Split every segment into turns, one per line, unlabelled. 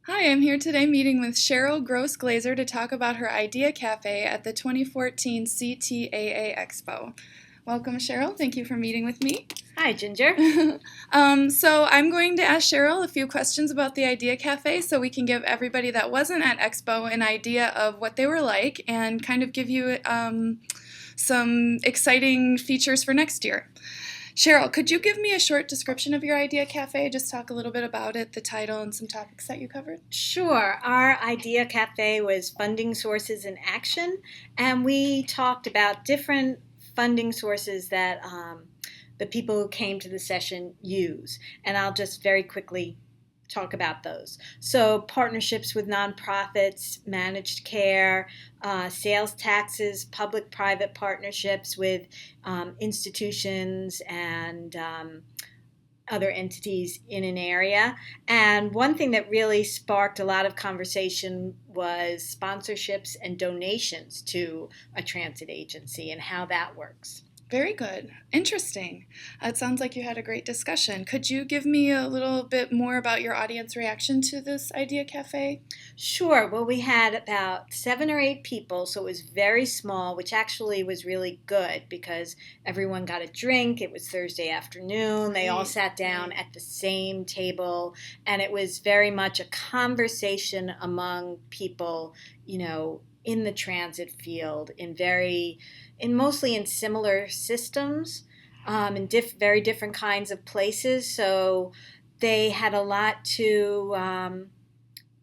Hi, I'm here today meeting with Cheryl Gross-Glazer to talk about her Idea Cafe at the 2014 CTAA Expo. Welcome, Cheryl. Thank you for meeting with me.
Hi, Ginger.
So I'm going to ask Cheryl a few questions about the Idea Cafe so we can give everybody that wasn't at Expo an idea of what they were like and kind of give you some exciting features for next year. Cheryl, could you give me a short description of your Idea Cafe? Just talk a little bit about it, the title, and some topics that you covered.
Sure. Our Idea Cafe was Funding Sources in Action, and we talked about different funding sources that the people who came to the session use. And I'll just very quickly talk about those. So partnerships with nonprofits, managed care, sales taxes, public-private partnerships with institutions and other entities in an area. And one thing that really sparked a lot of conversation was sponsorships and donations to a transit agency and how that works.
Very good. Interesting. It sounds like you had a great discussion. Could you give me a little bit more about your audience reaction to this Idea Cafe?
Sure. Well, we had about 7 or 8 people, so it was very small, which actually was really good because everyone got a drink. It was Thursday afternoon. They all sat down at the same table, and it was very much a conversation among people, in the transit field, mostly in similar systems, in very different kinds of places. So they had a lot to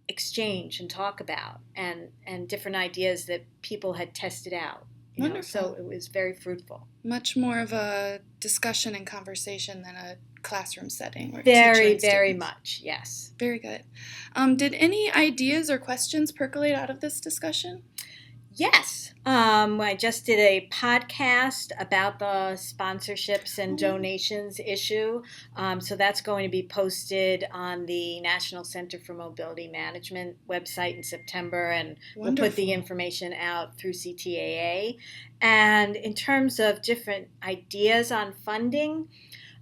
exchange and talk about, and different ideas that people had tested out.
Wonderful.
So it was very fruitful.
Much more of a discussion and conversation than a classroom setting.
Very much, yes.
Very good. Did any ideas or questions percolate out of this discussion?
Yes. I just did a podcast about the sponsorships and donations issue. So that's going to be posted on the National Center for Mobility Management website in September, and we'll put the information out through CTAA. And in terms of different ideas on funding,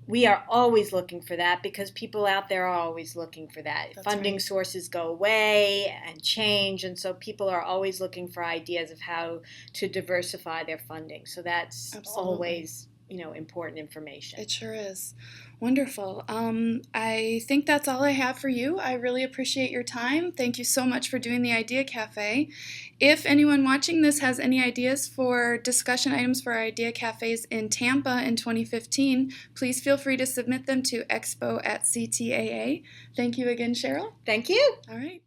we are always looking for that because people out there are always looking for that.
That's
Funding
right.
sources go away and change, and so people are always looking for ideas of how to diversify their funding. So that's always, important information.
It sure is. Wonderful. I think that's all I have for you. I really appreciate your time. Thank you so much for doing the Idea Cafe. If anyone watching this has any ideas for discussion items for our Idea Cafes in Tampa in 2015, please feel free to submit them to expo@ctaa. Thank you again, Cheryl.
Thank you.
All right.